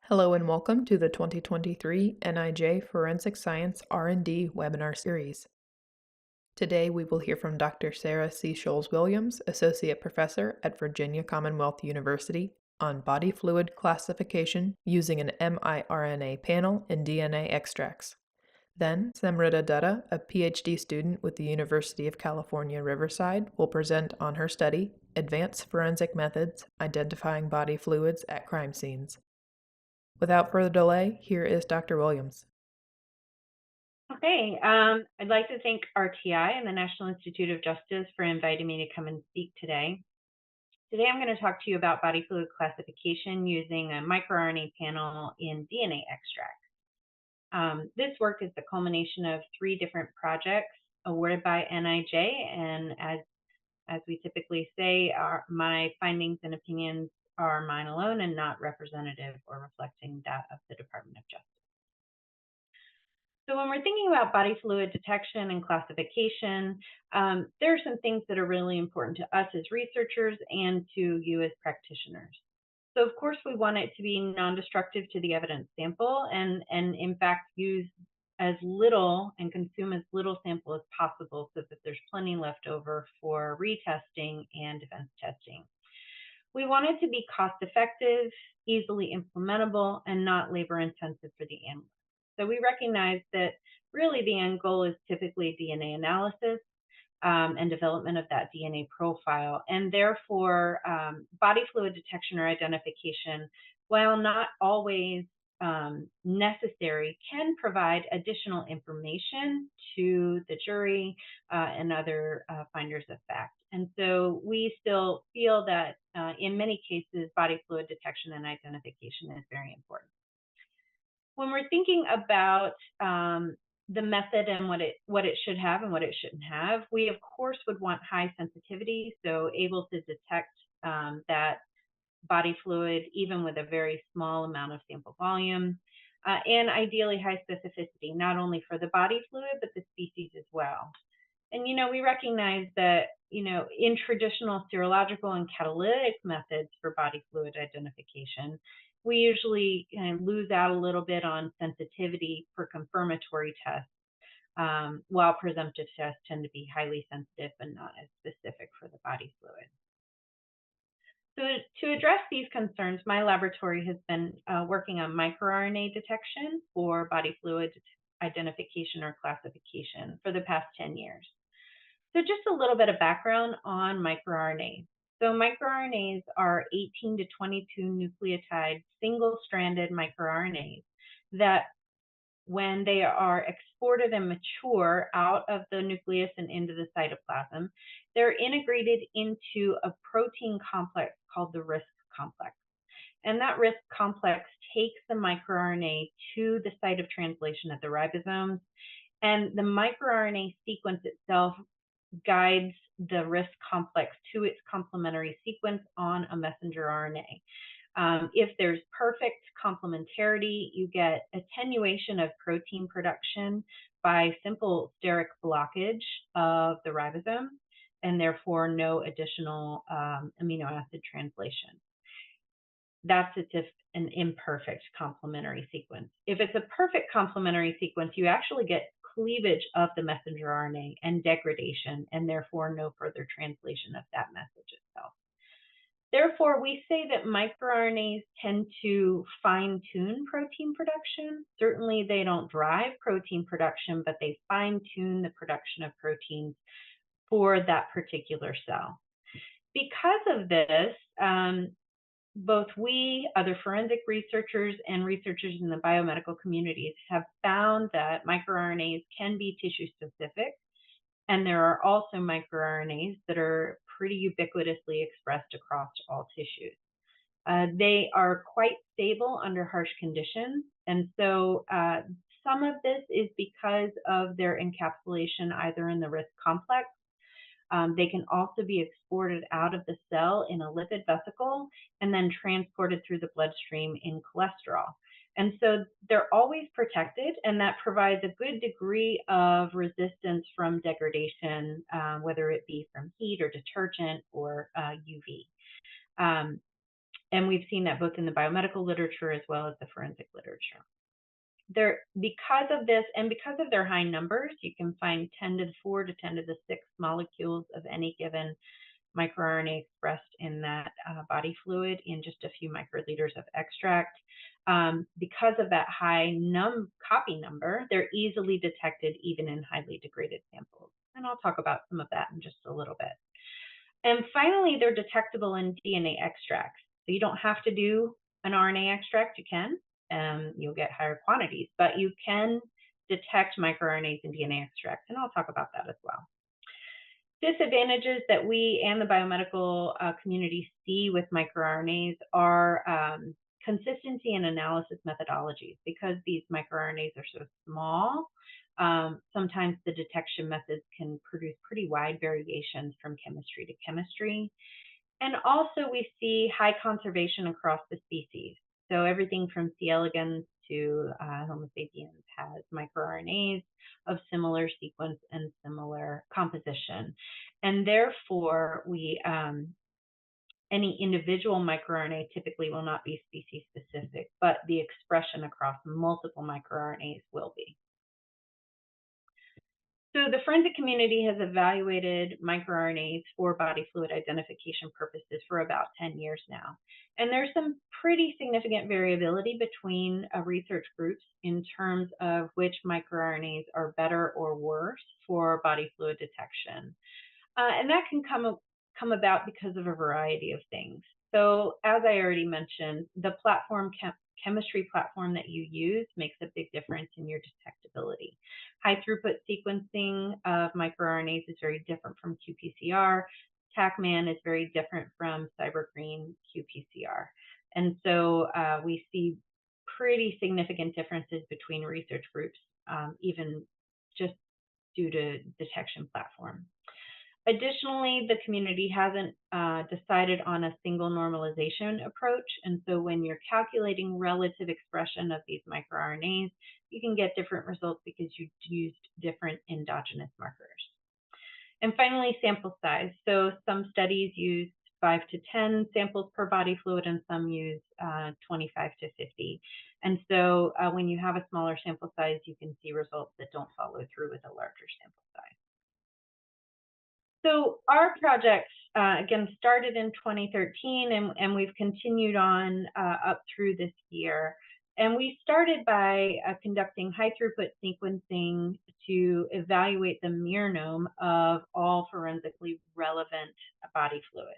Hello and welcome to the 2023 NIJ Forensic Science R&D webinar series. Today we will hear from Dr. Sarah C. Scholes-Williams, Associate Professor at Virginia Commonwealth University, on body fluid classification using an miRNA panel in DNA extracts. Then Samrita Dutta, a PhD student with the University of California, Riverside, will present on her study, Advanced Forensic Methods Identifying Body Fluids at Crime Scenes. Without further delay, here is Dr. Williams. Okay, I'd like to thank RTI and the National Institute of Justice for inviting me to come and speak today. Today I'm going to talk to you about body fluid classification using a microRNA panel in DNA extracts. This work is the culmination of 3 different projects awarded by NIJ, and as we typically say, my findings and opinions are mine alone and not representative or reflecting that of the Department of Justice. So when we're thinking about body fluid detection and classification, there are some things that are really important to us as researchers and to you as practitioners. So of course we want it to be non-destructive to the evidence sample and in fact use as little and consume as little sample as possible so that there's plenty left over for retesting and defense testing. We want it to be cost effective, easily implementable, and not labor intensive for the analyst. So we recognize that really the end goal is typically DNA analysis and development of that DNA profile. And therefore, body fluid detection or identification, while not always necessary, can provide additional information to the jury and other finders of fact. And so we still feel that in many cases, body fluid detection and identification is very important. When we're thinking about the method and what it should have and what it shouldn't have, we of course would want high sensitivity, so able to detect that body fluid even with a very small amount of sample volume, and ideally high specificity, not only for the body fluid, but the species as well. And, we recognize that, in traditional serological and catalytic methods for body fluid identification, we usually lose out a little bit on sensitivity for confirmatory tests, while presumptive tests tend to be highly sensitive but not as specific for the body fluid. So to address these concerns, my laboratory has been working on microRNA detection for body fluid identification or classification for the past 10 years. So just a little bit of background on microRNAs. So microRNAs are 18 to 22 nucleotide single-stranded microRNAs that when they are exported and mature out of the nucleus and into the cytoplasm, they're integrated into a protein complex called the RISC complex. And that RISC complex takes the microRNA to the site of translation at the ribosomes, and the microRNA sequence itself guides the RISC complex to its complementary sequence on a messenger RNA. If there's perfect complementarity, you get attenuation of protein production by simple steric blockage of the ribosome, and therefore no additional amino acid translation. That's if an imperfect complementary sequence. If it's a perfect complementary sequence, you actually get cleavage of the messenger RNA and degradation, and therefore no further translation of that message itself. Therefore, we say that microRNAs tend to fine-tune protein production. Certainly, they don't drive protein production, but they fine-tune the production of proteins for that particular cell. Because of this, both we, other forensic researchers, and researchers in the biomedical communities have found that microRNAs can be tissue-specific, and there are also microRNAs that are pretty ubiquitously expressed across all tissues. They are quite stable under harsh conditions, and so some of this is because of their encapsulation either in the RISC complex. They can also be exported out of the cell in a lipid vesicle and then transported through the bloodstream in cholesterol. And so they're always protected, and that provides a good degree of resistance from degradation, whether it be from heat or detergent or UV. And we've seen that both in the biomedical literature as well as the forensic literature. Because of this and because of their high numbers, you can find 10 to the 4 to 10 to the 6 molecules of any given microRNA expressed in that body fluid in just a few microliters of extract. Because of that high copy number, they're easily detected even in highly degraded samples. And I'll talk about some of that in just a little bit. And finally, they're detectable in DNA extracts. So you don't have to do an RNA extract. You can. You'll get higher quantities, but you can detect microRNAs in DNA extracts, and I'll talk about that as well. Disadvantages that we and the biomedical community see with microRNAs are consistency and analysis methodologies. Because these microRNAs are so small, sometimes the detection methods can produce pretty wide variations from chemistry to chemistry. And also we see high conservation across the species. So everything from C. elegans to Homo sapiens has microRNAs of similar sequence and similar composition. And therefore, any individual microRNA typically will not be species specific, but the expression across multiple microRNAs will be. So the forensic community has evaluated microRNAs for body fluid identification purposes for about 10 years now. And there's some pretty significant variability between research groups in terms of which microRNAs are better or worse for body fluid detection. And that can come about because of a variety of things. So as I already mentioned, the chemistry platform that you use makes a big difference in your detectability. High throughput sequencing of microRNAs is very different from qPCR. TACMan is very different from CyberGreen qPCR. And so we see pretty significant differences between research groups, even just due to detection platform. Additionally, the community hasn't decided on a single normalization approach. And so when you're calculating relative expression of these microRNAs, you can get different results because you used different endogenous markers. And finally, sample size. So some studies use 5 to 10 samples per body fluid, and some use 25 to 50. And so when you have a smaller sample size, you can see results that don't follow through with a larger sample size. So our project, again, started in 2013, and we've continued on up through this year. And we started by conducting high-throughput sequencing to evaluate the mironome of all forensically relevant body fluids.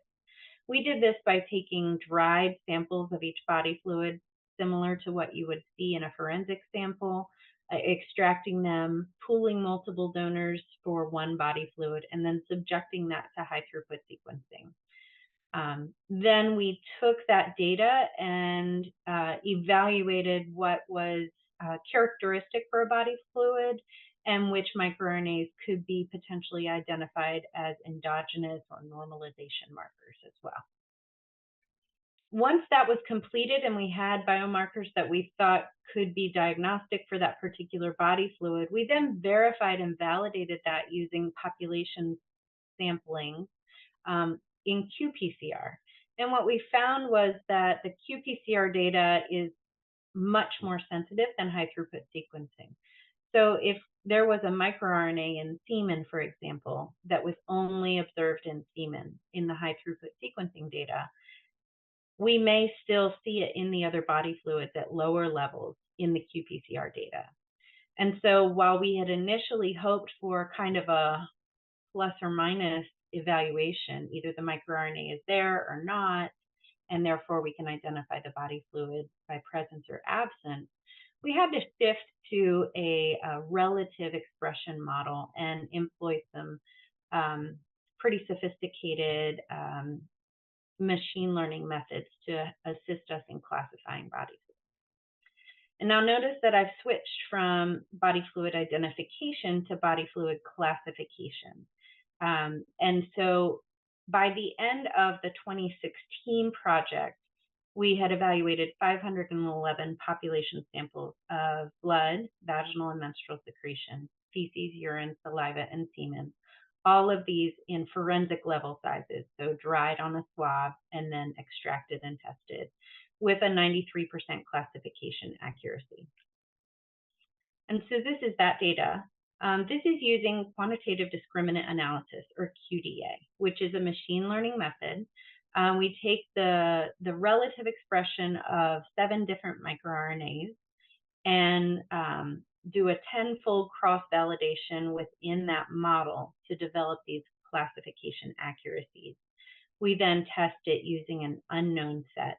We did this by taking dried samples of each body fluid, similar to what you would see in a forensic sample, extracting them, pooling multiple donors for one body fluid, and then subjecting that to high throughput sequencing. Then we took that data and evaluated what was characteristic for a body fluid and which microRNAs could be potentially identified as endogenous or normalization markers as well. Once that was completed and we had biomarkers that we thought could be diagnostic for that particular body fluid, we then verified and validated that using population sampling in qPCR. And what we found was that the qPCR data is much more sensitive than high throughput sequencing. So if there was a microRNA in semen, for example, that was only observed in semen in the high throughput sequencing data, we may still see it in the other body fluids at lower levels in the qPCR data. And so while we had initially hoped for kind of a plus or minus evaluation, either the microRNA is there or not, and therefore we can identify the body fluid by presence or absence, we had to shift to a relative expression model and employ some pretty sophisticated machine learning methods to assist us in classifying body fluids. And now notice that I've switched from body fluid identification to body fluid classification. And so by the end of the 2016 project, we had evaluated 511 population samples of blood, vaginal and menstrual secretion, feces, urine, saliva, and semen, all of these in forensic level sizes, so dried on a swab and then extracted and tested with a 93% classification accuracy. And so this is that data. This is using quantitative discriminant analysis, or QDA, which is a machine learning method. We take the relative expression of 7 different microRNAs and do a 10-fold cross-validation within that model to develop these classification accuracies. We then test it using an unknown set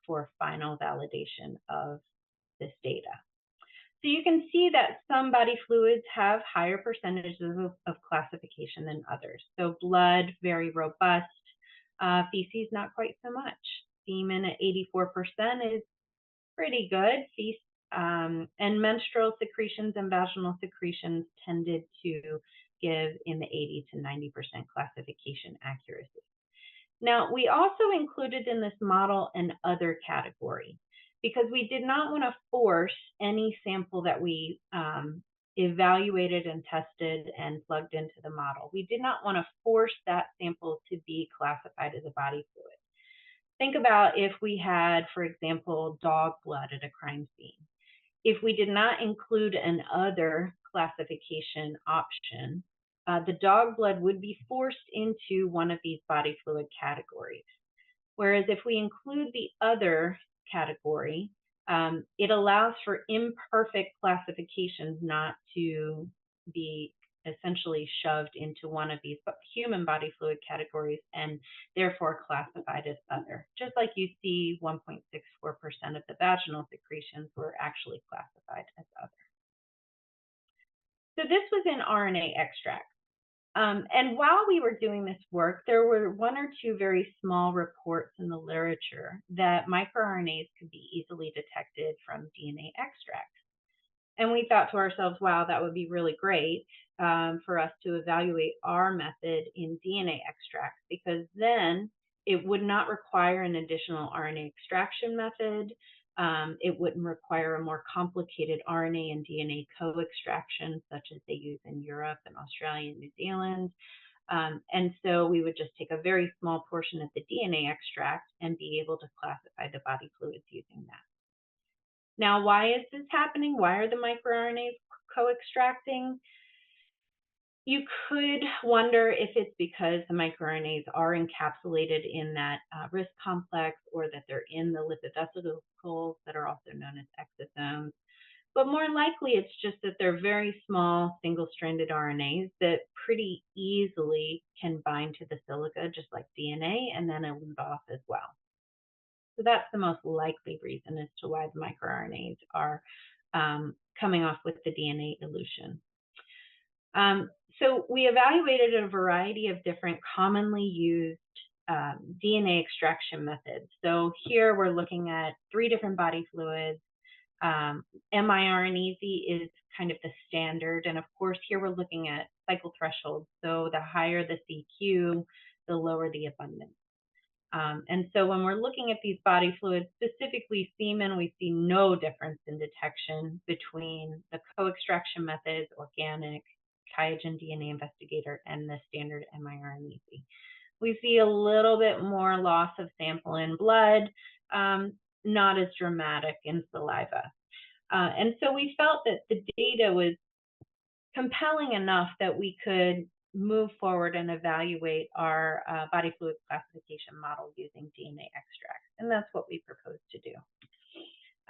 for final validation of this data. So you can see that some body fluids have higher percentages of classification than others. So blood, very robust. Feces, not quite so much. Semen at 84% is pretty good. And menstrual secretions and vaginal secretions tended to give in the 80 to 90% classification accuracy. Now, we also included in this model an other category because we did not want to force any sample that we evaluated and tested and plugged into the model. We did not want to force that sample to be classified as a body fluid. Think about if we had, for example, dog blood at a crime scene. If we did not include an other classification option, the dog blood would be forced into one of these body fluid categories. Whereas if we include the other category, it allows for imperfect classifications not to be essentially shoved into one of these human body fluid categories and therefore classified as other. Just like you see 1.64% of the vaginal secretions were actually classified as other. So this was in RNA extracts. And while we were doing this work, there were 1 or 2 very small reports in the literature that microRNAs could be easily detected from DNA extracts. And we thought to ourselves, wow, that would be really great for us to evaluate our method in DNA extracts, because then it would not require an additional RNA extraction method. It wouldn't require a more complicated RNA and DNA co-extraction, such as they use in Europe and Australia and New Zealand. And so we would just take a very small portion of the DNA extract and be able to classify the body fluids using that. Now, why is this happening? Why are the microRNAs co-extracting? You could wonder if it's because the microRNAs are encapsulated in that RISC complex, or that they're in the lipid vesicles that are also known as exosomes. But more likely, it's just that they're very small single-stranded RNAs that pretty easily can bind to the silica, just like DNA, and then elute off as well. So that's the most likely reason as to why the microRNAs are coming off with the DNA elution. So we evaluated a variety of different commonly used DNA extraction methods. So here we're looking at 3 different body fluids. miRNAZ is kind of the standard. And of course, here we're looking at cycle thresholds. So the higher the CQ, the lower the abundance. And so when we're looking at these body fluids, specifically semen, we see no difference in detection between the co-extraction methods, organic, QIAGEN DNA Investigator, and the standard miRNAZ. We see a little bit more loss of sample in blood, not as dramatic in saliva. And so we felt that the data was compelling enough that we could move forward and evaluate our body fluid classification model using DNA extracts. And that's what we propose to do.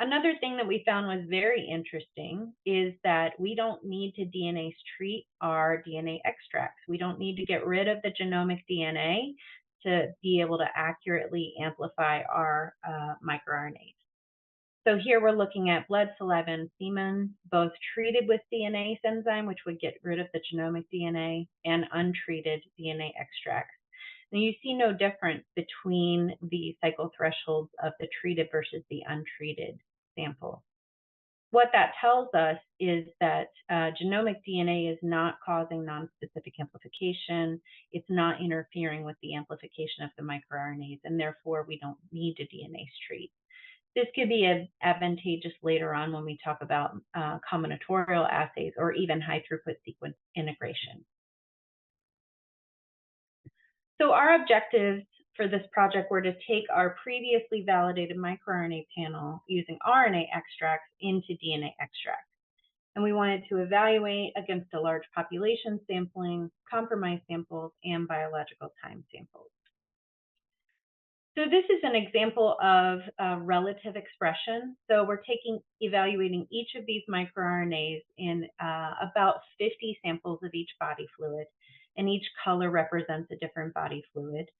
Another thing that we found was very interesting is that we don't need to DNA treat our DNA extracts. We don't need to get rid of the genomic DNA to be able to accurately amplify our microRNAs. So here we're looking at blood, saliva, and semen, both treated with DNase enzyme, which would get rid of the genomic DNA, and untreated DNA extracts. And you see no difference between the cycle thresholds of the treated versus the untreated sample. What that tells us is that genomic DNA is not causing nonspecific amplification. It's not interfering with the amplification of the microRNAs, and therefore we don't need to DNase treat. This could be advantageous later on when we talk about combinatorial assays or even high throughput sequence integration. So our objectives for this project were to take our previously validated microRNA panel using RNA extracts into DNA extracts. And we wanted to evaluate against a large population sampling, compromised samples, and biological time samples. So this is an example of relative expression. So we're evaluating each of these microRNAs in about 50 samples of each body fluid, and each color represents a different body fluid.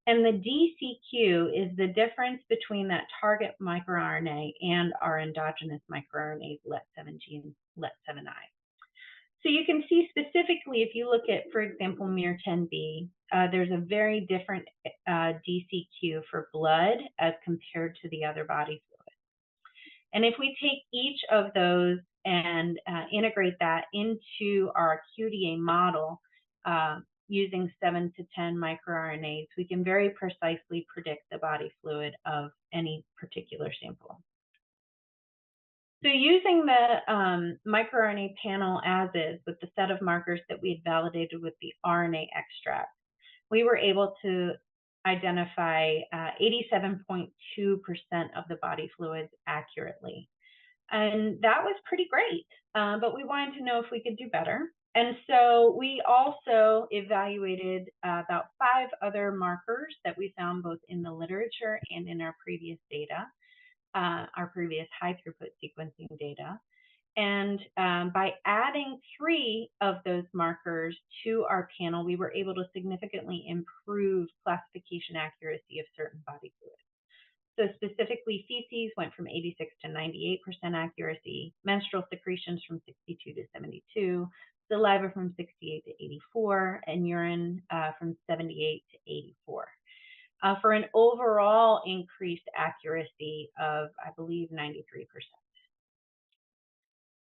And the DCQ is the difference between that target microRNA and our endogenous microRNAs, LET7G and LET7I. So you can see specifically, if you look at, for example, MIR10B, there's a very different DCQ for blood as compared to the other body fluids. And if we take each of those and integrate that into our QDA model using 7 to 10 microRNAs, we can very precisely predict the body fluid of any particular sample. So using the microRNA panel as is with the set of markers that we had validated with the RNA extract, we were able to identify 87.2% of the body fluids accurately. And that was pretty great, but we wanted to know if we could do better. And so we also evaluated about 5 other markers that we found both in the literature and in our previous data. Our previous high throughput sequencing data. And by adding 3 of those markers to our panel, we were able to significantly improve classification accuracy of certain body fluids. So specifically, feces went from 86 to 98% accuracy, menstrual secretions from 62 to 72, saliva from 68 to 84, and urine from 78 to 84. For an overall increased accuracy of, I believe, 93%.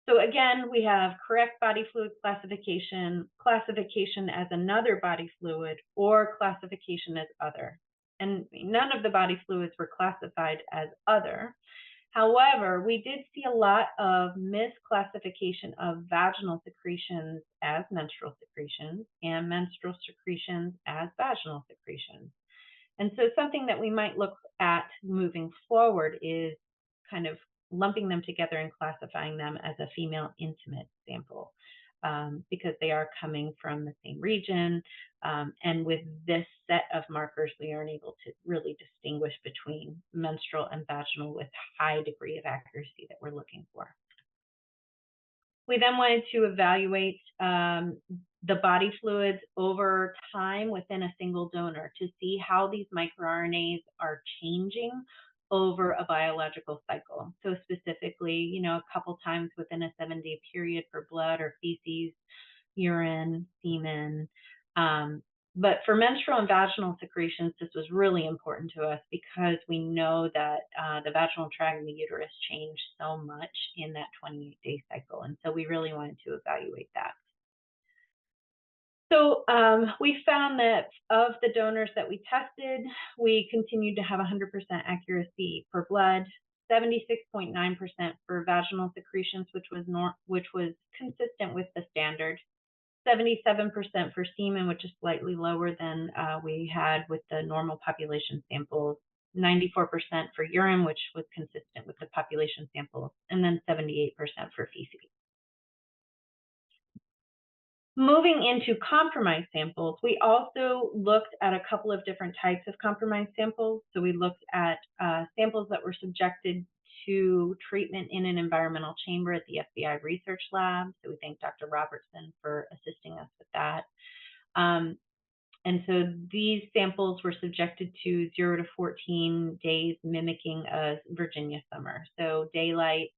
So again, we have correct body fluid classification, classification as another body fluid, or classification as other. And none of the body fluids were classified as other. However, we did see a lot of misclassification of vaginal secretions as menstrual secretions and menstrual secretions as vaginal secretions. And so something that we might look at moving forward is kind of lumping them together and classifying them as a female intimate sample because they are coming from the same region. And with this set of markers, we aren't able to really distinguish between menstrual and vaginal with high degree of accuracy that we're looking for. We then wanted to evaluate the body fluids over time within a single donor to see how these microRNAs are changing over a biological cycle. So specifically, a couple times within a 7-day period for blood or feces, urine, semen. But for menstrual and vaginal secretions, this was really important to us because we know that the vaginal tract and the uterus change so much in that 28-day cycle. And so we really wanted to evaluate that. So we found that of the donors that we tested, we continued to have 100% accuracy for blood, 76.9% for vaginal secretions, which was consistent with the standard, 77% for semen, which is slightly lower than we had with the normal population samples, 94% for urine, which was consistent with the population samples, and then 78% for feces. Moving into compromised samples, we also looked at a couple of different types of compromised samples. So we looked at samples that were subjected to treatment in an environmental chamber at the FBI Research Lab. So we thank Dr. Robertson for assisting us with that. And so these samples were subjected to 0 to 14 days mimicking a Virginia summer. So daylight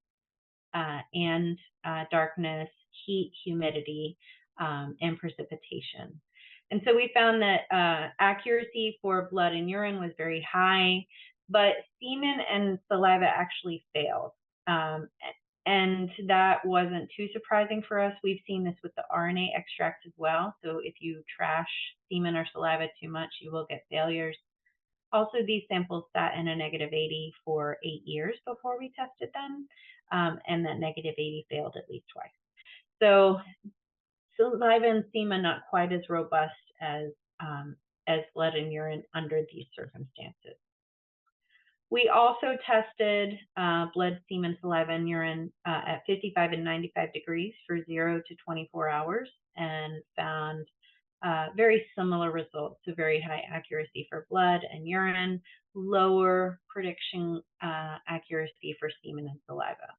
and darkness, heat, humidity, and precipitation. And so we found that accuracy for blood and urine was very high, but semen and saliva actually failed. And that wasn't too surprising for us. We've seen this with the RNA extract as well. So if you trash semen or saliva too much, you will get failures. Also, these samples sat in a -80 for 8 years before we tested them, and that -80 failed at least twice. So saliva and semen not quite as robust as as blood and urine under these circumstances. We also tested blood, semen, saliva, and urine at 55 and 95 degrees for 0 to 24 hours and found very similar results. So very high accuracy for blood and urine, lower prediction accuracy for semen and saliva.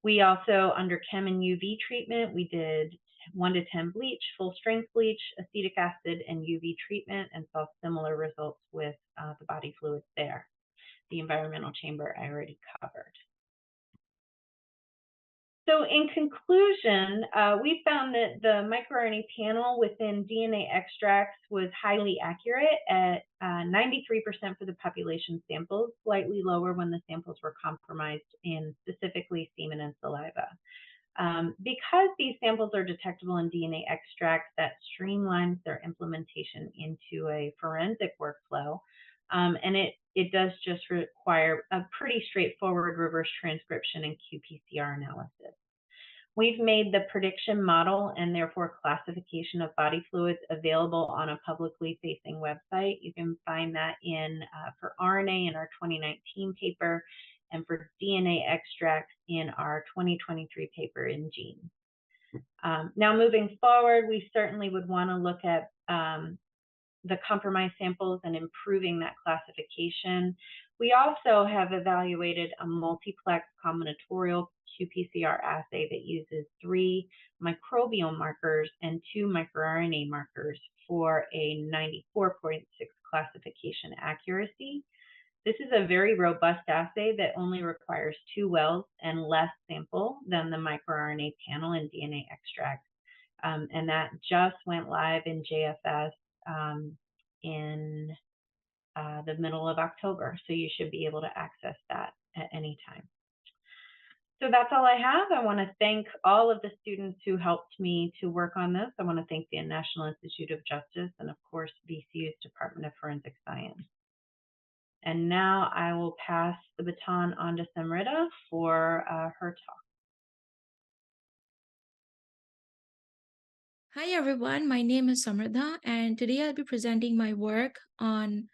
We also, under chem and UV treatment, we did 1 to 10 bleach, full strength bleach, acetic acid, and UV treatment, and saw similar results with the body fluids there. The environmental chamber I already covered. So in conclusion, we found that the microRNA panel within DNA extracts was highly accurate at 93% for the population samples, slightly lower when the samples were compromised in specifically semen and saliva. Because these samples are detectable in DNA extracts, that streamlines their implementation into a forensic workflow. And it does just require a pretty straightforward reverse transcription and qPCR analysis. We've made the prediction model and therefore classification of body fluids available on a publicly facing website. You can find that for RNA in our 2019 paper and for DNA extracts in our 2023 paper in Genes. Now moving forward, we certainly would want to look at the compromised samples and improving that classification. We also have evaluated a multiplex combinatorial qPCR assay that uses 3 microbial markers and 2 microRNA markers for a 94.6 classification accuracy. This is a very robust assay that only requires 2 wells and less sample than the microRNA panel and DNA extracts. And that just went live in JFS in the middle of October. So you should be able to access that at any time. So that's all I have. I want to thank all of the students who helped me to work on this. I want to thank the National Institute of Justice and, of course, VCU's Department of Forensic Science. And now I will pass the baton on to Samrita for her talk. Hi everyone, my name is Samrita and today I'll be presenting my work on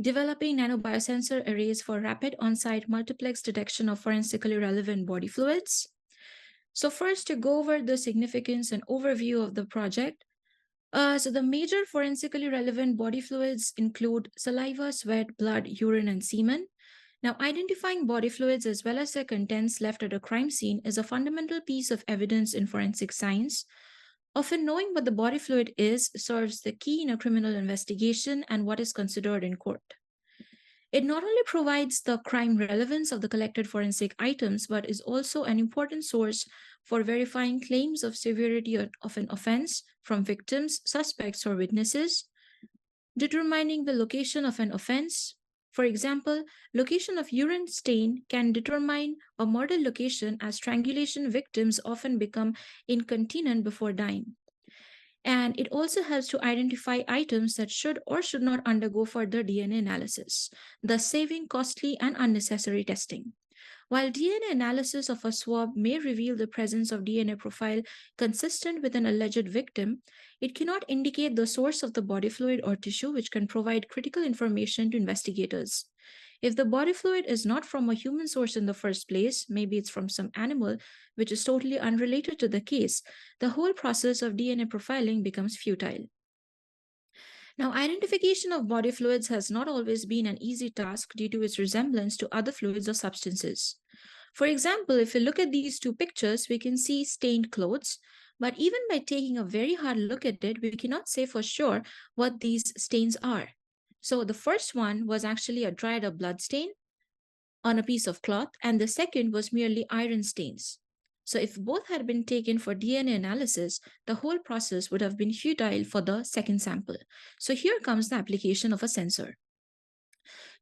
developing nanobiosensor arrays for rapid on-site multiplex detection of forensically relevant body fluids. So first, to go over the significance and overview of the project. So the major forensically relevant body fluids include saliva, sweat, blood, urine, and semen. Now, identifying body fluids as well as their contents left at a crime scene is a fundamental piece of evidence in forensic science. Often knowing what the body fluid is serves the key in a criminal investigation and what is considered in court. It not only provides the crime relevance of the collected forensic items, but is also an important source for verifying claims of severity of an offense from victims, suspects, or witnesses, determining the location of an offense. For example, location of urine stain can determine a murder location, as strangulation victims often become incontinent before dying. And it also helps to identify items that should or should not undergo further DNA analysis, thus saving costly and unnecessary testing. While DNA analysis of a swab may reveal the presence of DNA profile consistent with an alleged victim, it cannot indicate the source of the body fluid or tissue, which can provide critical information to investigators. If the body fluid is not from a human source in the first place, maybe it's from some animal, which is totally unrelated to the case, the whole process of DNA profiling becomes futile. Now, identification of body fluids has not always been an easy task due to its resemblance to other fluids or substances. For example, if we look at these two pictures, we can see stained clothes, but even by taking a very hard look at it, we cannot say for sure what these stains are. So the first one was actually a dried up blood stain on a piece of cloth, and the second was merely iron stains. So if both had been taken for DNA analysis, the whole process would have been futile for the second sample. So here comes the application of a sensor.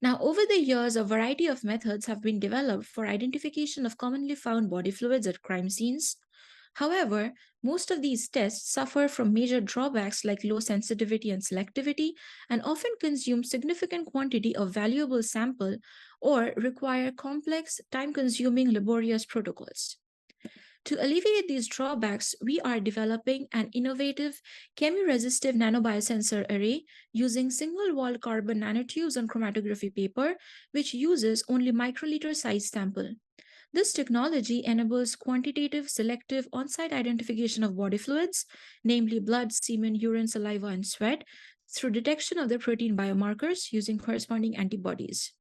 Now, over the years, a variety of methods have been developed for identification of commonly found body fluids at crime scenes. However, most of these tests suffer from major drawbacks like low sensitivity and selectivity, and often consume significant quantity of valuable sample or require complex, time-consuming, laborious protocols. To alleviate these drawbacks, we are developing an innovative chemiresistive nanobiosensor array using single-walled carbon nanotubes on chromatography paper, which uses only microliter size sample. This technology enables quantitative, selective, on-site identification of body fluids, namely blood, semen, urine, saliva, and sweat, through detection of their protein biomarkers using corresponding antibodies.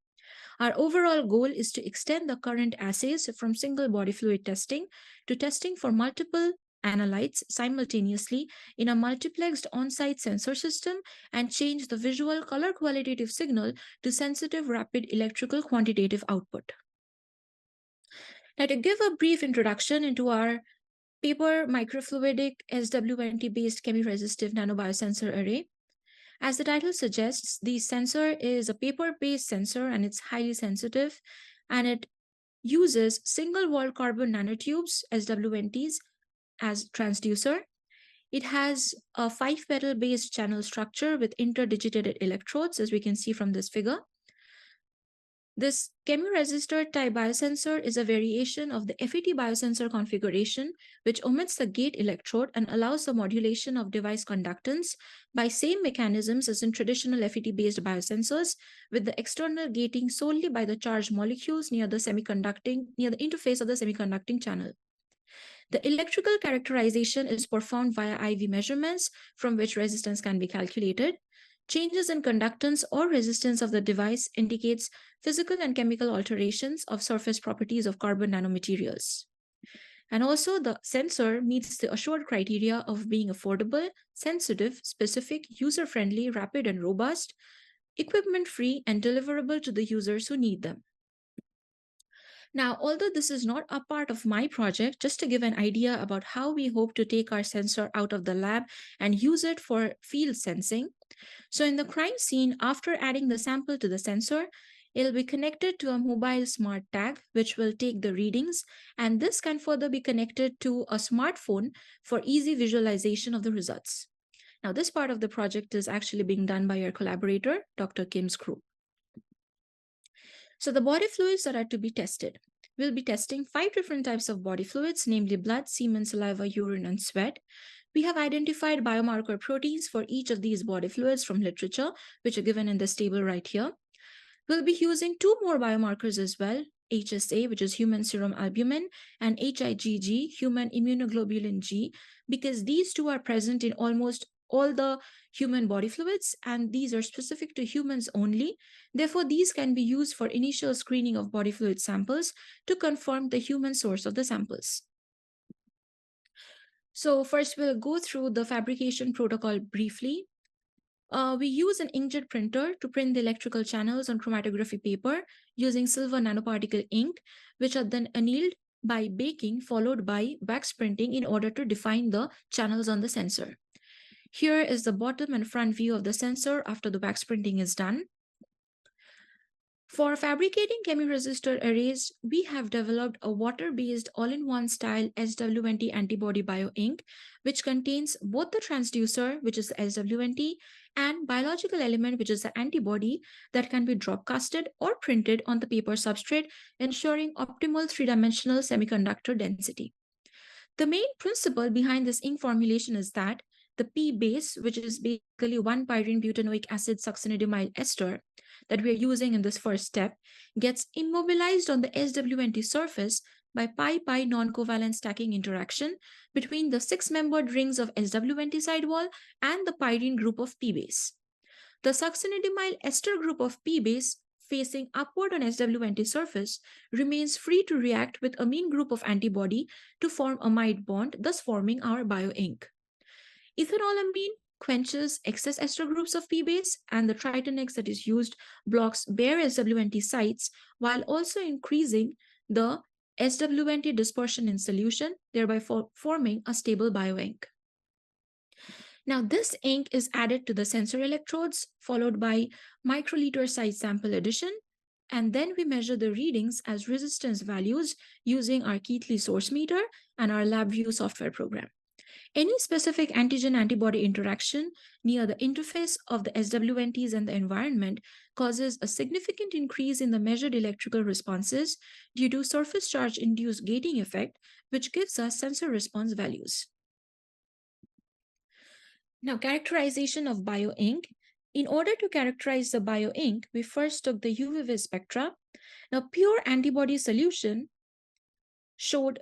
Our overall goal is to extend the current assays from single body fluid testing to testing for multiple analytes simultaneously in a multiplexed on-site sensor system and change the visual color qualitative signal to sensitive rapid electrical quantitative output. Now, to give a brief introduction into our paper microfluidic SWNT based chemiresistive nanobiosensor array, as the title suggests, the sensor is a paper-based sensor and it's highly sensitive, and it uses single-walled carbon nanotubes, SWNTs, as transducer. It has a 5-petal-based channel structure with interdigitated electrodes, as we can see from this figure. This chemiresistor type biosensor is a variation of the FET biosensor configuration, which omits the gate electrode and allows the modulation of device conductance by same mechanisms as in traditional FET-based biosensors, with the external gating solely by the charged molecules near the interface of the semiconducting channel. The electrical characterization is performed via IV measurements from which resistance can be calculated. Changes in conductance or resistance of the device indicates physical and chemical alterations of surface properties of carbon nanomaterials. And also, the sensor meets the assured criteria of being affordable, sensitive, specific, user-friendly, rapid and robust, equipment-free, and deliverable to the users who need them. Now, although this is not a part of my project, just to give an idea about how we hope to take our sensor out of the lab and use it for field sensing. So in the crime scene, after adding the sample to the sensor, it'll be connected to a mobile smart tag, which will take the readings, and this can further be connected to a smartphone for easy visualization of the results. Now, this part of the project is actually being done by our collaborator, Dr. Kim's crew. So the body fluids that are to be tested. We'll be testing 5 different types of body fluids, namely blood, semen, saliva, urine, and sweat. We have identified biomarker proteins for each of these body fluids from literature, which are given in this table right here. We'll be using 2 more biomarkers as well, HSA, which is human serum albumin, and HIGG, human immunoglobulin G, because these 2 are present in almost all the human body fluids, and these are specific to humans only. Therefore, these can be used for initial screening of body fluid samples to confirm the human source of the samples. So first, we'll go through the fabrication protocol briefly. We use an inkjet printer to print the electrical channels on chromatography paper using silver nanoparticle ink, which are then annealed by baking, followed by wax printing in order to define the channels on the sensor. Here is the bottom and front view of the sensor after the wax printing is done. For fabricating chemiresistor arrays, we have developed a water-based all-in-one style SWNT antibody bioink, which contains both the transducer, which is the SWNT, and biological element, which is the antibody that can be drop casted or printed on the paper substrate, ensuring optimal 3-dimensional semiconductor density. The main principle behind this ink formulation is that the P base, which is basically 1-pyrene butanoic acid succinidamide ester that we are using in this first step, gets immobilized on the SWNT surface by pi-pi non-covalent stacking interaction between the 6-membered rings of SWNT sidewall and the pyrene group of P base. The succinidamide ester group of P base facing upward on SWNT surface remains free to react with amine group of antibody to form amide bond, thus forming our bioink. Ethanolamine quenches excess ester groups of P base, and the Triton-X that is used blocks bare SWNT sites while also increasing the SWNT dispersion in solution, thereby forming a stable bioink. Now, this ink is added to the sensor electrodes, followed by microliter size sample addition, and then we measure the readings as resistance values using our Keithley source meter and our LabVIEW software program. Any specific antigen-antibody interaction near the interface of the SWNTs and the environment causes a significant increase in the measured electrical responses due to surface charge-induced gating effect, which gives us sensor response values. Now, characterization of bioink. In order to characterize the bioink, we first took the UV spectra. Now, pure antibody solution showed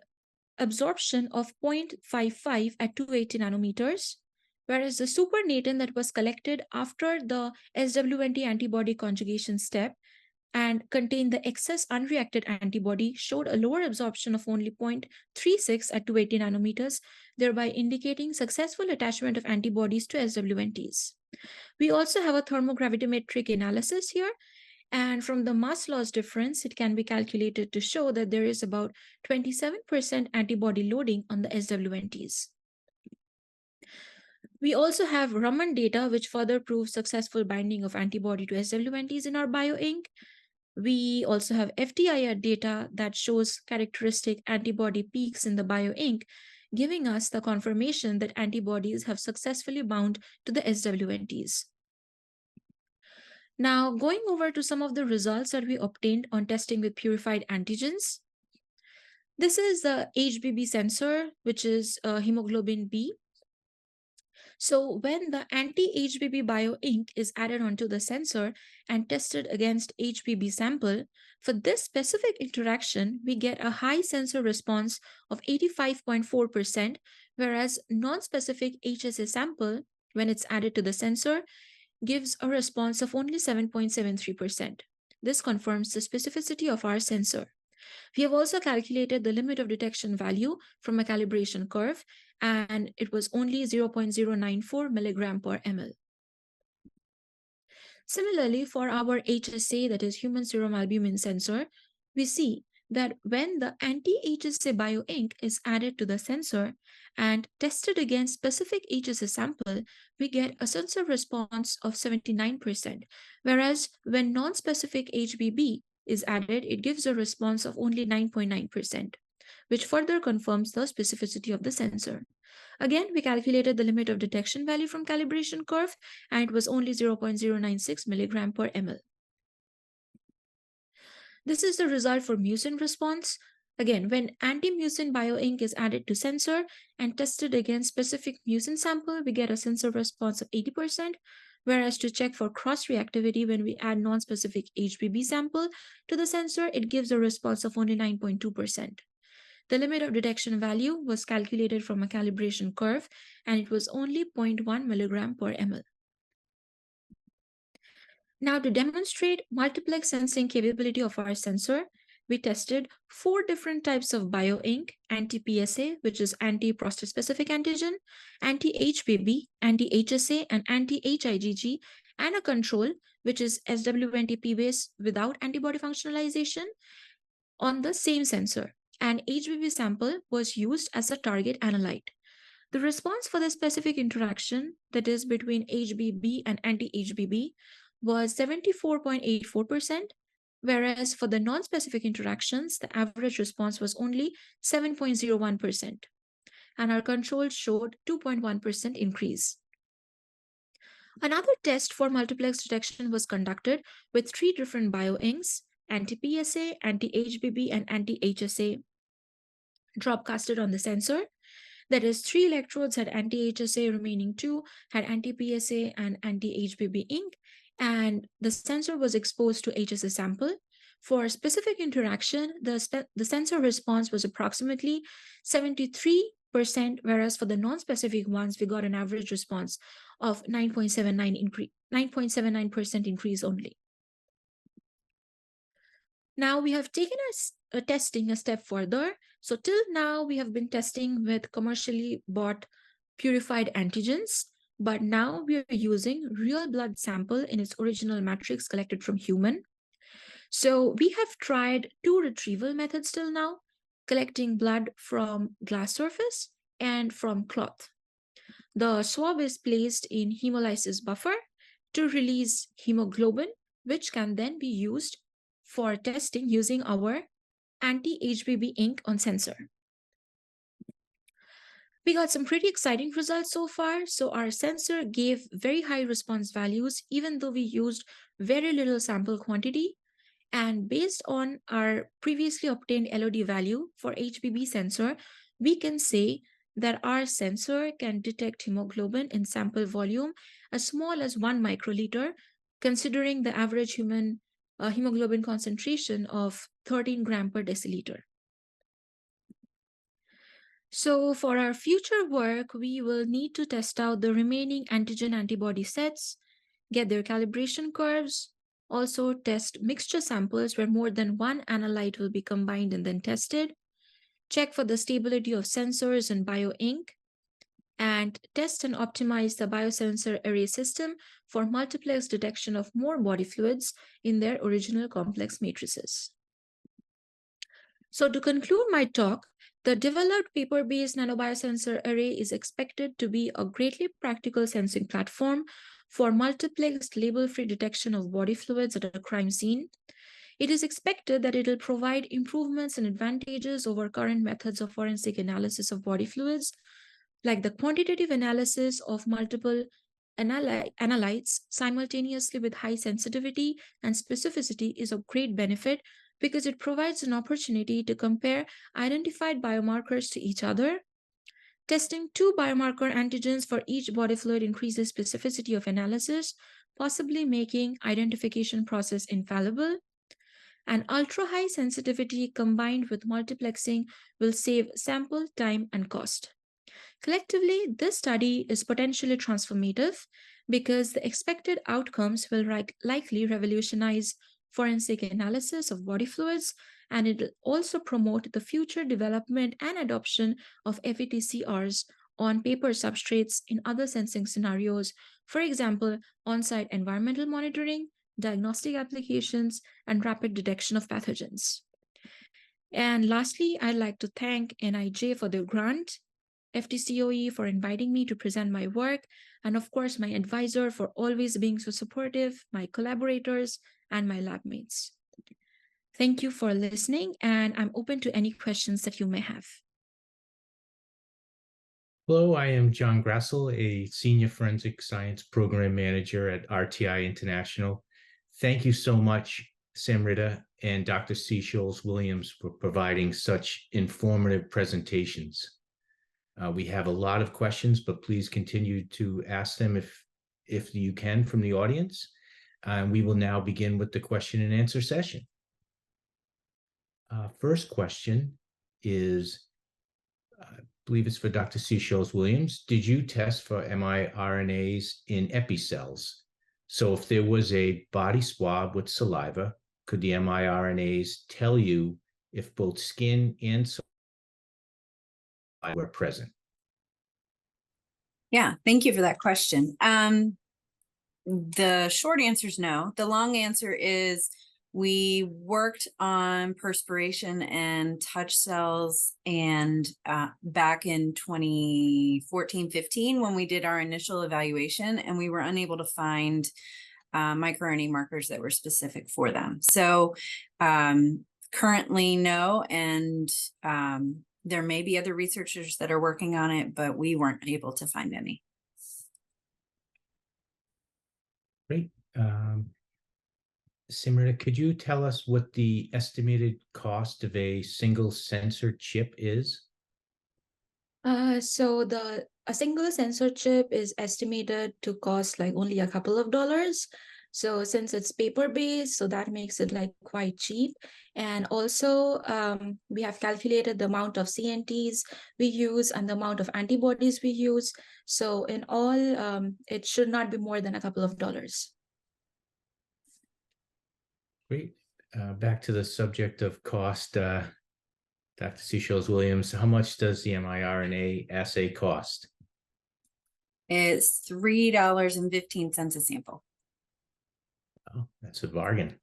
absorption of 0.55 at 280 nanometers, whereas the supernatant that was collected after the SWNT antibody conjugation step and contained the excess unreacted antibody showed a lower absorption of only 0.36 at 280 nanometers, thereby indicating successful attachment of antibodies to SWNTs. We also have a thermogravimetric analysis here, and from the mass loss difference, it can be calculated to show that there is about 27% antibody loading on the SWNTs. We also have Raman data, which further proves successful binding of antibody to SWNTs in our bioink. We also have FTIR data that shows characteristic antibody peaks in the bioink, giving us the confirmation that antibodies have successfully bound to the SWNTs. Now, going over to some of the results that we obtained on testing with purified antigens. This is the HBB sensor, which is hemoglobin B. So when the anti-HBB bioink is added onto the sensor and tested against HBB sample, for this specific interaction, we get a high sensor response of 85.4%, whereas non-specific HSA sample, when it's added to the sensor, gives a response of only 7.73%. This confirms the specificity of our sensor. We have also calculated the limit of detection value from a calibration curve, and it was only 0.094 milligram per ml. Similarly, for our HSA, that is human serum albumin sensor, we see that when the anti-HSA bioink is added to the sensor and tested against specific HSA sample, we get a sensor response of 79%, whereas when non-specific HBB is added, it gives a response of only 9.9%, which further confirms the specificity of the sensor. Again, we calculated the limit of detection value from calibration curve, and it was only 0.096 milligram per ml. This is the result for mucin response. Again, when anti-mucin bioink is added to sensor and tested against specific mucin sample, we get a sensor response of 80%, whereas to check for cross-reactivity when we add non-specific HBB sample to the sensor, it gives a response of only 9.2%. The limit of detection value was calculated from a calibration curve, and it was only 0.1 milligram per ml. Now, to demonstrate multiplex sensing capability of our sensor, we tested 4 different types of bioink: anti-PSA, which is anti-prostate-specific antigen, anti-HBB, anti-HSA, and anti-HIgG, and a control, which is SWNT-P-base without antibody functionalization, on the same sensor. An HBB sample was used as a target analyte. The response for the specific interaction, that is between HBB and anti-HBB, was 74.84%, whereas for the non-specific interactions, the average response was only 7.01%, and our control showed 2.1% increase. Another test for multiplex detection was conducted with 3 different bioinks: anti-PSA, anti-HBB, and anti-HSA, dropcasted on the sensor. That is, 3 electrodes had anti-HSA, remaining 2 had anti-PSA and anti-HBB ink, and the sensor was exposed to HSA sample. For specific interaction, the sensor response was approximately 73%, whereas for the non-specific ones, we got an average response of 9.79% increase only. Now we have taken our testing a step further. So till now, we have been testing with commercially bought purified antigens, but now we are using real blood sample in its original matrix collected from human. So we have tried 2 retrieval methods till now, collecting blood from glass surface and from cloth. The swab is placed in hemolysis buffer to release hemoglobin, which can then be used for testing using our anti-HBB ink on sensor. We got some pretty exciting results so far. So our sensor gave very high response values, even though we used very little sample quantity. And based on our previously obtained LOD value for HBB sensor, we can say that our sensor can detect hemoglobin in sample volume as small as 1 microliter, considering the average human hemoglobin concentration of 13 gram per deciliter. So for our future work, we will need to test out the remaining antigen antibody sets, get their calibration curves, also test mixture samples where more than one analyte will be combined and then tested, check for the stability of sensors and bioink, and test and optimize the biosensor array system for multiplex detection of more body fluids in their original complex matrices. So to conclude my talk, the developed paper-based nanobiosensor array is expected to be a greatly practical sensing platform for multiplexed label-free detection of body fluids at a crime scene. It is expected that it will provide improvements and advantages over current methods of forensic analysis of body fluids, like the quantitative analysis of multiple analytes simultaneously with high sensitivity and specificity is of great benefit because it provides an opportunity to compare identified biomarkers to each other. Testing two biomarker antigens for each body fluid increases specificity of analysis, possibly making identification process infallible. And ultra-high sensitivity combined with multiplexing will save sample time and cost. Collectively, this study is potentially transformative because the expected outcomes will likely revolutionize forensic analysis of body fluids, and it will also promote the future development and adoption of FATCRs on paper substrates in other sensing scenarios, for example, on-site environmental monitoring, diagnostic applications, and rapid detection of pathogens. And lastly, I'd like to thank NIJ for their grant, FTCOE for inviting me to present my work, and of course, my advisor for always being so supportive, my collaborators, and my lab mates. Thank you for listening, and I'm open to any questions that you may have. Hello, I am John Grassel, a Senior Forensic Science Program Manager at RTI International. Thank you so much, Samrita and Dr. C. Scholes-Williams, for providing such informative presentations. We have a lot of questions, but please continue to ask them if you can from the audience. We will now begin with the question and answer session. First question is, I believe it's for Dr. C. Scholes-Williams. Did you test for miRNAs in epicells? So if there was a body swab with saliva, could the miRNAs tell you if both skin and saliva were present? Yeah, thank you for that question. The short answer is no. The long answer is we worked on perspiration and touch cells and back in 2014-15 when we did our initial evaluation, and we were unable to find microRNA markers that were specific for them. So currently no, and there may be other researchers that are working on it, but we weren't able to find any. Great. Simrita, could you tell us what the estimated cost of a single sensor chip is? So a single sensor chip is estimated to cost like only a couple of dollars. So since it's paper-based, so that makes it like quite cheap. And also we have calculated the amount of CNTs we use and the amount of antibodies we use. So in all, it should not be more than a couple of dollars. Great. Back to the subject of cost, Dr. C. Scholes-Williams, how much does the miRNA assay cost? It's $3.15 a sample. Oh, that's a bargain.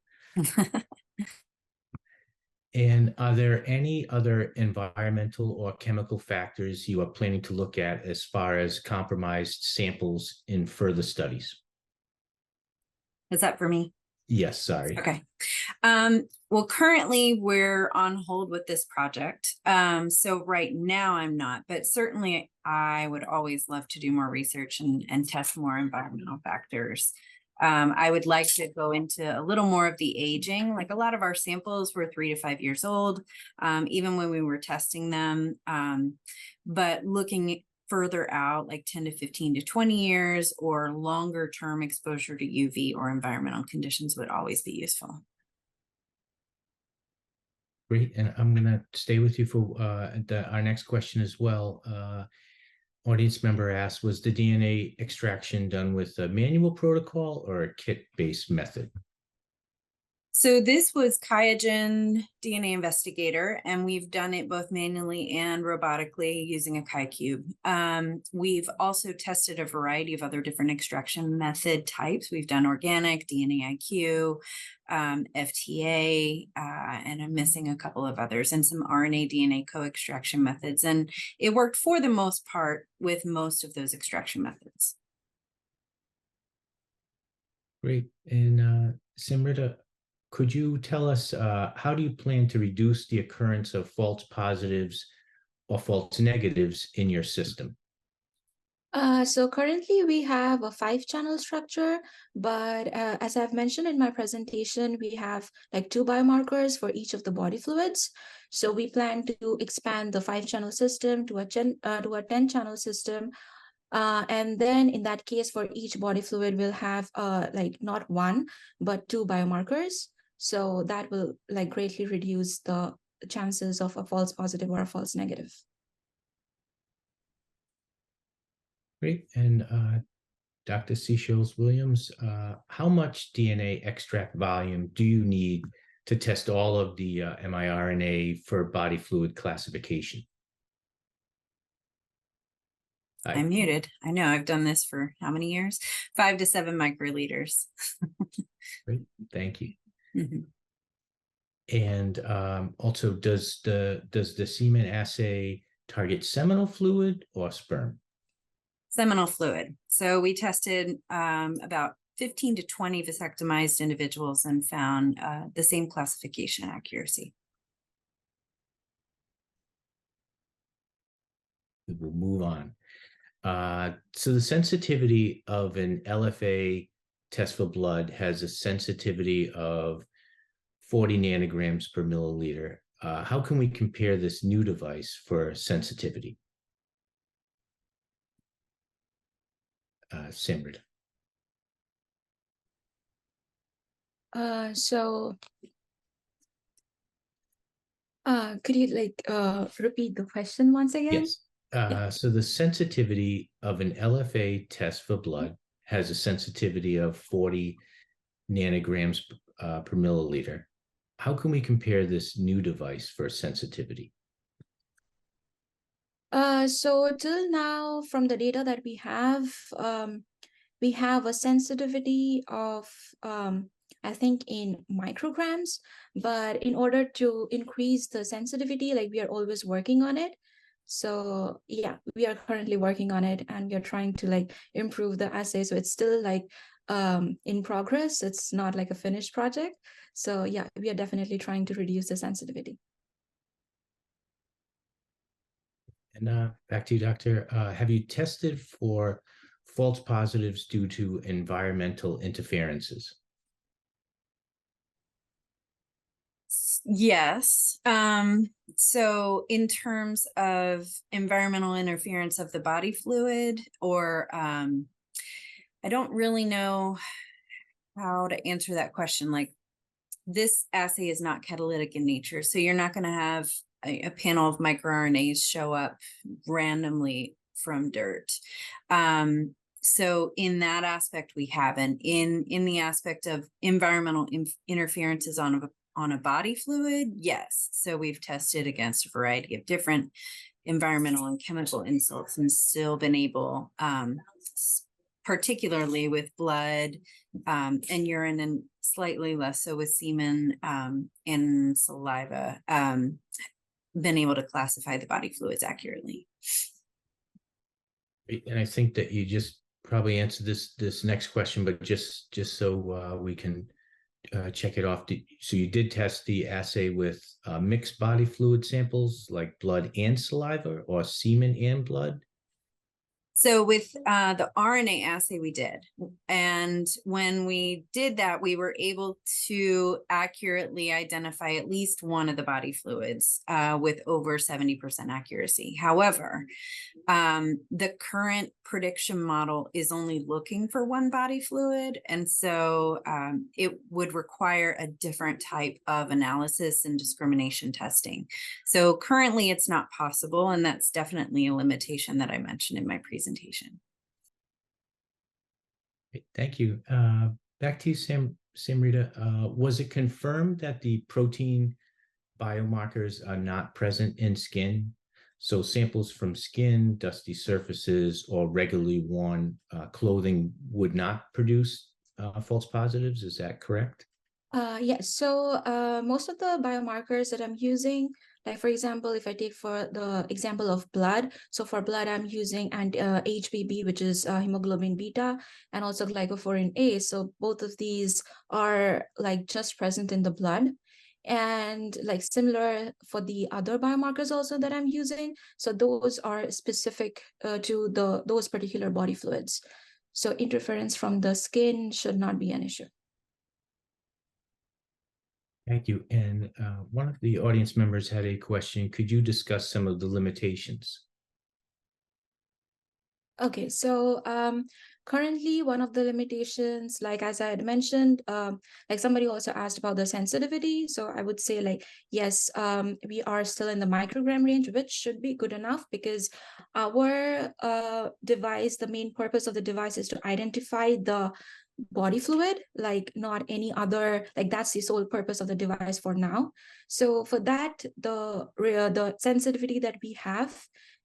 And are there any other environmental or chemical factors you are planning to look at as far as compromised samples in further studies? Is that for me? Yes, sorry. Okay. Well, currently we're on hold with this project. So right now I'm not, but certainly I would always love to do more research and test more environmental factors. I would like to go into a little more of the aging. Like a lot of our samples were 3 to 5 years old, even when we were testing them. But looking further out, like 10 to 15 to 20 years, or longer term exposure to UV or environmental conditions would always be useful. Great, and I'm going to stay with you for our next question as well. Audience member asked, was the DNA extraction done with a manual protocol or a kit-based method? So this was QIAGEN DNA Investigator, and we've done it both manually and robotically using a QIAcube. We've also tested a variety of other different extraction method types. We've done organic, DNA IQ, FTA, and I'm missing a couple of others, and some RNA DNA co-extraction methods. And it worked for the most part with most of those extraction methods. Great, and Simrita, could you tell us how do you plan to reduce the occurrence of false positives or false negatives in your system? So currently we have a 5-channel structure, but as I've mentioned in my presentation, we have like 2 biomarkers for each of the body fluids. So we plan to expand the 5-channel system to a 10-channel system. And then in that case, for each body fluid, we'll have like not 1, but 2 biomarkers. So that will like greatly reduce the chances of a false positive or a false negative. Great, and Dr. Seasholes-Williams, how much DNA extract volume do you need to test all of the miRNA for body fluid classification? I'm muted. I know I've done this for how many years? 5 to 7 microliters. Great, thank you. Mm-hmm. And also, does the semen assay target seminal fluid or sperm? Seminal fluid. So we tested about 15 to 20 vasectomized individuals and found the same classification accuracy. We'll move on. So the sensitivity of an LFA test for blood has a sensitivity of 40 nanograms per milliliter. How can we compare this new device for sensitivity? Simrita. Could you like repeat the question once again? Yes. So the sensitivity of an LFA test for blood has a sensitivity of 40 nanograms per milliliter. How can we compare this new device for sensitivity? So till now, from the data that we have a sensitivity of I think in micrograms, but in order to increase the sensitivity, like we are always working on it. So yeah, we are currently working on it, and we are trying to like improve the assay. So it's still like in progress. It's not like a finished project. So yeah, we are definitely trying to reduce the sensitivity. And back to you, Doctor. Have you tested for false positives due to environmental interferences? Yes. So in terms of environmental interference of the body fluid, or I don't really know how to answer that question. Like, this assay is not catalytic in nature, so you're not going to have a panel of microRNAs show up randomly from dirt. So in that aspect, we haven't. In the aspect of environmental interferences on a body fluid, yes. So we've tested against a variety of different environmental and chemical insults and still been able, particularly with blood and urine, and slightly less so with semen and saliva, been able to classify the body fluids accurately. And I think that you just probably answered this next question, but just so we can check it off. So you did test the assay with mixed body fluid samples like blood and saliva, or semen and blood? So with the RNA assay we did, and when we did that, we were able to accurately identify at least one of the body fluids with over 70% accuracy. However, the current prediction model is only looking for one body fluid, and so it would require a different type of analysis and discrimination testing. So currently it's not possible, and that's definitely a limitation that I mentioned in my presentation. Thank you. Back to you, Samrita. Was it confirmed that the protein biomarkers are not present in skin? So samples from skin, dusty surfaces, or regularly worn clothing would not produce false positives. Is that correct? Yes. So most of the biomarkers that I'm using, like for example, if I take for the example of blood, so for blood, I'm using HBB, which is hemoglobin beta, and also glycophorin A. So both of these are like just present in the blood. And like similar for the other biomarkers also that I'm using. So those are specific to those particular body fluids. So interference from the skin should not be an issue. Thank you. And one of the audience members had a question. Could you discuss some of the limitations? Okay, so currently one of the limitations, like as I had mentioned, like somebody also asked about the sensitivity. So I would say like, yes, we are still in the microgram range, which should be good enough because our device, the main purpose of the device is to identify the body fluid, like not any other, like that's the sole purpose of the device for now. So for that, the sensitivity that we have,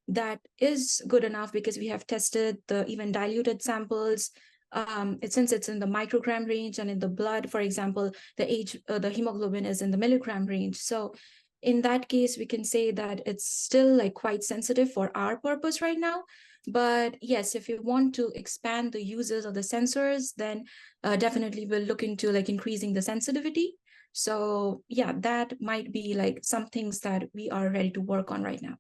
that is good enough because we have tested the even diluted samples. Since it's in the microgram range, and in the blood, for example, the hemoglobin is in the milligram range. So in that case, we can say that it's still like quite sensitive for our purpose right now. But yes, if you want to expand the uses of the sensors, then definitely we'll look into like increasing the sensitivity. So yeah, that might be like some things that we are ready to work on right now.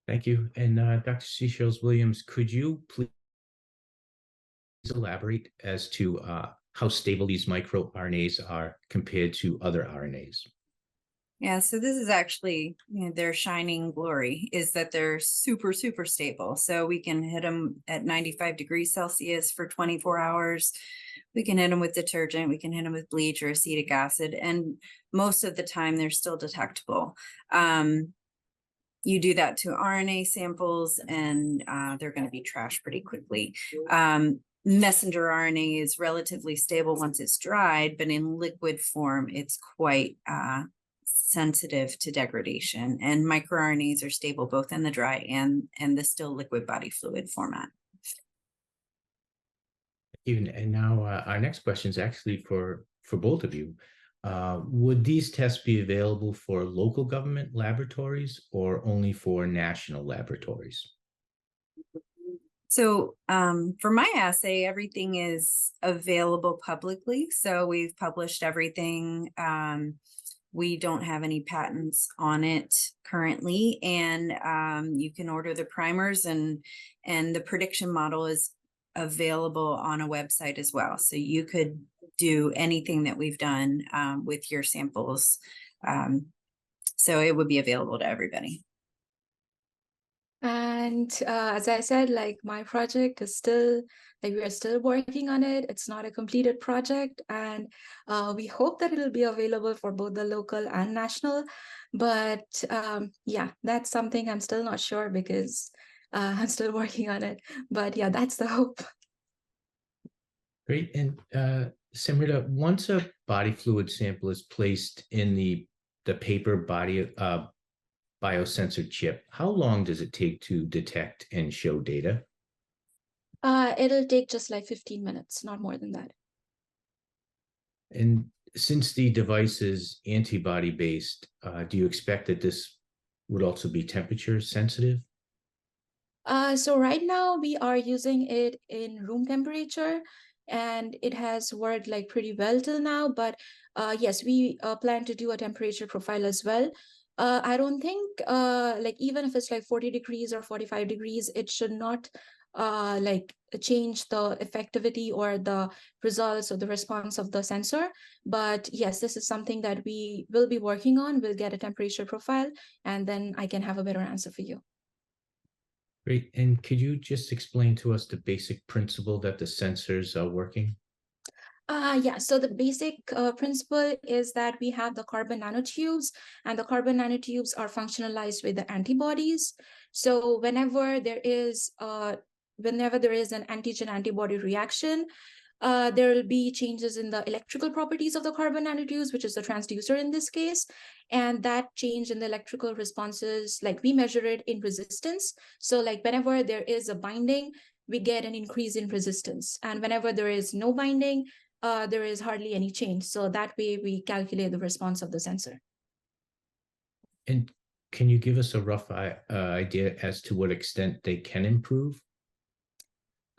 Thank you. And Dr. Seashells-Williams, could you please elaborate as to how stable these microRNAs are compared to other RNAs? Yeah, so this is actually, their shining glory is that they're super, super stable. So we can hit them at 95 degrees Celsius for 24 hours. We can hit them with detergent, we can hit them with bleach or acetic acid, and most of the time they're still detectable. You do that to RNA samples and they're going to be trashed pretty quickly. Messenger RNA is relatively stable once it's dried, but in liquid form, it's quite sensitive to degradation. And microRNAs are stable both in the dry and the still liquid body fluid format. And now our next question is actually for both of you. Would these tests be available for local government laboratories or only for national laboratories? So for my assay, everything is available publicly. So we've published everything. We don't have any patents on it currently, and you can order the primers, and the prediction model is available on a website as well. So you could do anything that we've done with your samples. So it would be available to everybody. And as I said, like my project is still, like we are still working on it. It's not a completed project, and we hope that it'll be available for both the local and national. But yeah, that's something I'm still not sure because I'm still working on it. But yeah, that's the hope. Great. And Samrita, once a body fluid sample is placed in the paper body biosensor chip, how long does it take to detect and show data? It'll take just like 15 minutes, not more than that. And since the device is antibody based, do you expect that this would also be temperature sensitive? So right now we are using it in room temperature. and it has worked like pretty well till now. But yes, we plan to do a temperature profile as well. I don't think like even if it's like 40 degrees or 45 degrees, it should not like change the effectivity or the results or the response of the sensor. But yes, this is something that we will be working on. We'll get a temperature profile, and then I can have a better answer for you. Great. And could you just explain to us the basic principle that the sensors are working? Yeah, so the basic principle is that we have the carbon nanotubes, and the carbon nanotubes are functionalized with the antibodies. So whenever there is an antigen antibody reaction, there will be changes in the electrical properties of the carbon nanotubes, which is the transducer in this case. And that change in the electrical responses, like we measure it in resistance. So like whenever there is a binding, we get an increase in resistance. And whenever there is no binding, there is hardly any change. So that way we calculate the response of the sensor. And can you give us a rough idea as to what extent they can improve?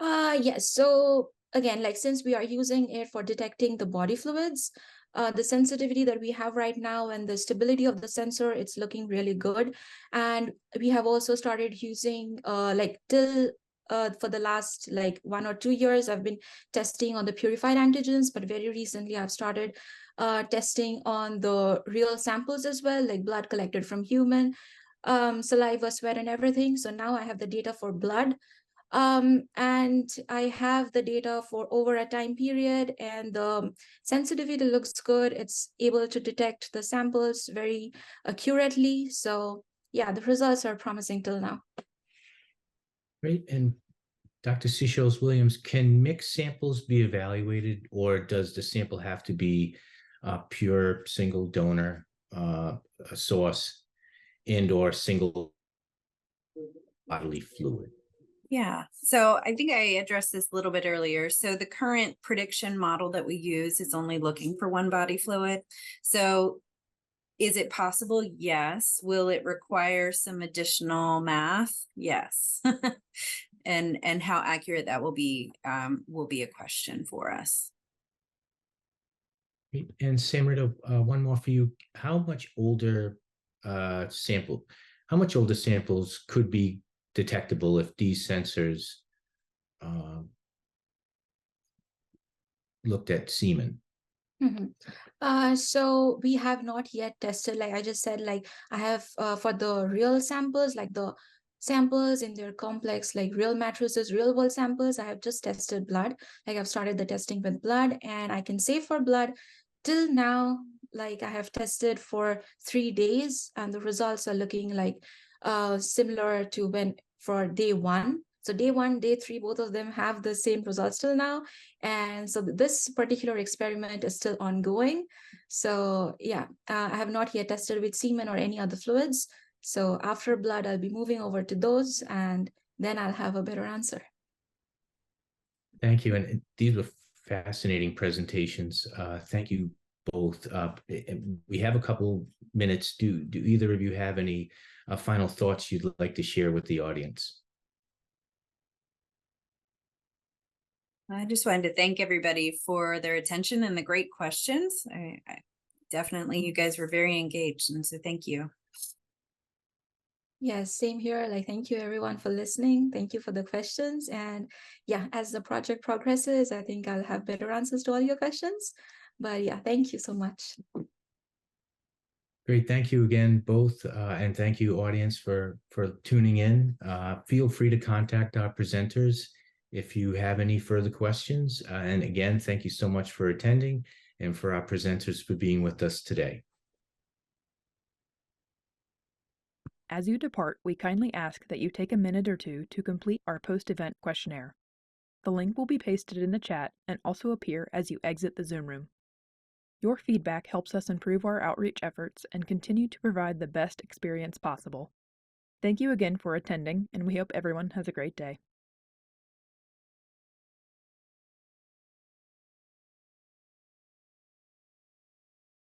Yes. So again, like since we are using it for detecting the body fluids, the sensitivity that we have right now and the stability of the sensor, it's looking really good. And we have also started using for the last like 1 or 2 years, I've been testing on the purified antigens, but very recently I've started testing on the real samples as well, like blood collected from human, saliva, sweat, and everything. So now I have the data for blood. And I have the data for over a time period, and the sensitivity looks good. It's able to detect the samples very accurately. So yeah, the results are promising till now. Great. And Dr. Seashells Williams, can mixed samples be evaluated, or does the sample have to be a pure single donor source and or single bodily fluid? Yeah, so I think I addressed this a little bit earlier. So the current prediction model that we use is only looking for one body fluid. So is it possible? Yes. Will it require some additional math? Yes. And how accurate that will be a question for us. Great. And Samrita, one more for you. How much older samples could be detectable if these sensors looked at semen? So we have not yet tested, like I just said, like I have for the real samples, like the samples in their complex, like real matrices, real world samples, I have just tested blood. Like I've started the testing with blood, and I can say for blood, till now, like I have tested for 3 days, and the results are looking like similar to when for day 1. So day 1, day 3, both of them have the same results till now. And so this particular experiment is still ongoing. So yeah, I have not yet tested with semen or any other fluids. So after blood, I'll be moving over to those, and then I'll have a better answer. Thank you. And these were fascinating presentations. Thank you both. We have a couple minutes. Do either of you have any final thoughts you'd like to share with the audience? I just wanted to thank everybody for their attention and the great questions. I definitely, you guys were very engaged, and so thank you. Yes, same here. Like, thank you everyone for listening. Thank you for the questions. And yeah, as the project progresses, I think I'll have better answers to all your questions. But yeah, thank you so much. Great. Thank you again, both. And thank you, audience, for tuning in. Feel free to contact our presenters if you have any further questions. And again, thank you so much for attending, and for our presenters for being with us today. As you depart, we kindly ask that you take a minute or two to complete our post-event questionnaire. The link will be pasted in the chat and also appear as you exit the Zoom room. Your feedback helps us improve our outreach efforts and continue to provide the best experience possible. Thank you again for attending, and we hope everyone has a great day.